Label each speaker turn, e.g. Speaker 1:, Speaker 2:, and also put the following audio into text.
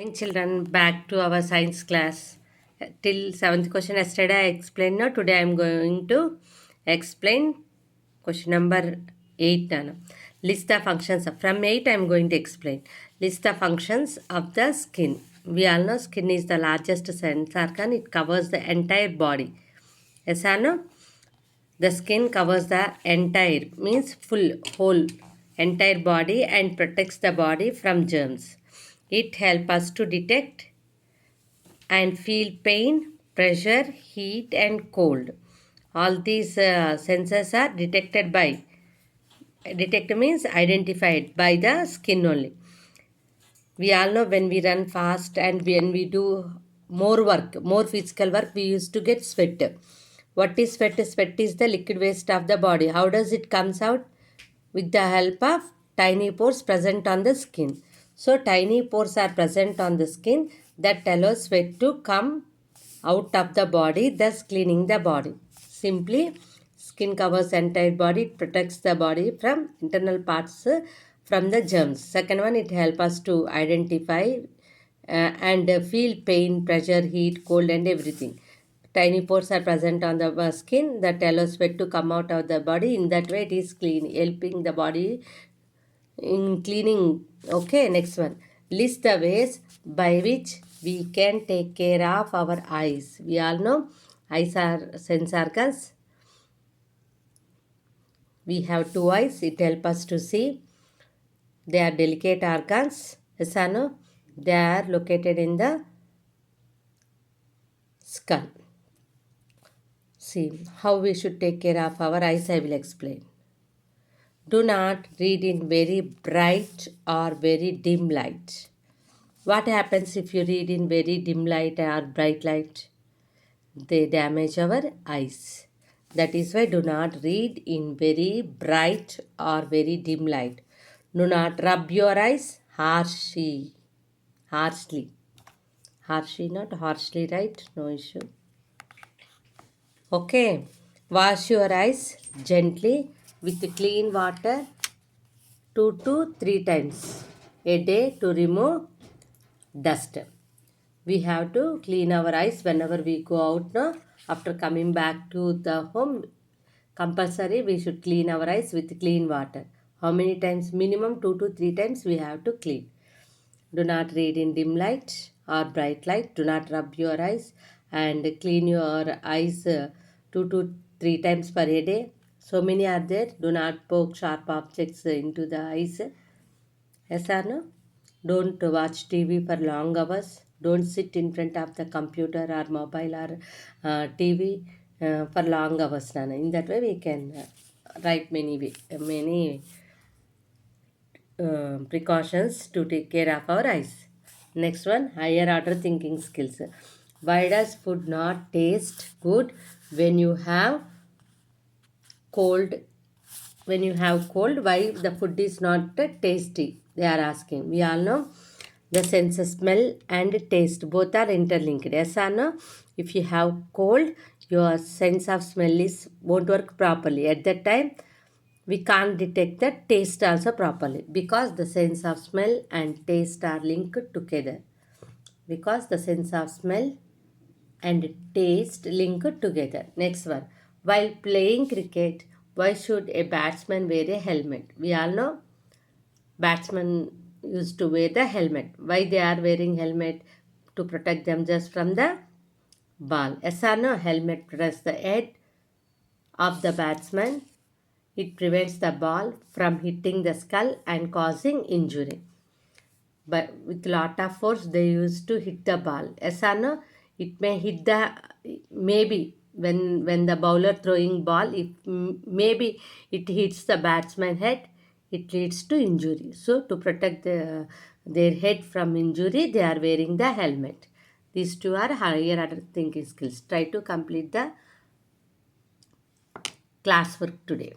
Speaker 1: Morning children, back to our science class. Till 7th question yesterday I explained. Now today I am going to explain question number 8. Nana. List the functions. From 8 I am going to explain. List the functions of the skin. We all know skin is the largest sense organ. It covers the entire body. Yes or no? The skin covers the entire, means full, whole, entire body and protects the body from germs. It helps us to detect and feel pain, pressure, heat and cold. All these senses are detect means identified by the skin only. We all know when we run fast and when we do more work, more physical work, we used to get sweat. What is sweat? Sweat is the liquid waste of the body. How does it comes out? With the help of tiny pores present on the skin. So tiny pores are present on the skin that allows sweat to come out of the body, thus cleaning the body. Simply, skin covers entire body, it protects the body from internal parts from the germs. Second one, it helps us to identify and feel pain, pressure, heat, cold and everything. Tiny pores are present on the skin that allows sweat to come out of the body. In that way, it is clean, helping the body in cleaning. Okay, next one. List the ways by which we can take care of our eyes. We all know eyes are sense organs. We have two eyes. It helps us to see. They are delicate organs. Yes or no? They are located in the skull. See, how we should take care of our eyes, I will explain. Do not read in very bright or very dim light. What happens if you read in very dim light or bright light? They damage our eyes. That is why do not read in very bright or very dim light. Do not rub your eyes harshly. Harshly, not harshly, right? No issue. Okay. Wash your eyes gently with clean water 2 to 3 times a day to remove dust. We have to clean our eyes whenever we go out. No? After coming back to the home, compulsory we should clean our eyes with clean water. How many times? Minimum 2 to 3 times we have to clean. Do not read in dim light or bright light. Do not rub your eyes and clean your eyes 2 to 3 times per day. So many are there. Do not poke sharp objects into the eyes. Yes or no? Don't watch TV for long hours. Don't sit in front of the computer or mobile or TV for long hours. Nana. In that way, we can write many precautions to take care of our eyes. Next one, higher order thinking skills. Why does food not taste good when you have cold? When you have cold, why the food is not tasty? They are asking. We all know the sense of smell and taste both are interlinked. Yes or no? If you have cold, your sense of smell is won't work properly. At that time, we can't detect the taste also properly because the sense of smell and taste are linked together. Because the sense of smell and taste linked together. Next one. While playing cricket, why should a batsman wear a helmet? We all know batsmen used to wear the helmet. Why they are wearing helmet? To protect them just from the ball. Yes or no? Helmet protects the head of the batsman. It prevents the ball from hitting the skull and causing injury. But with lot of force, they used to hit the ball. Yes or no? It may hit the, maybe when the bowler throwing ball, if maybe it hits the batsman head, it leads to injury. So to protect their head from injury, they are wearing the helmet. These two are higher order thinking skills. Try to complete the classwork today.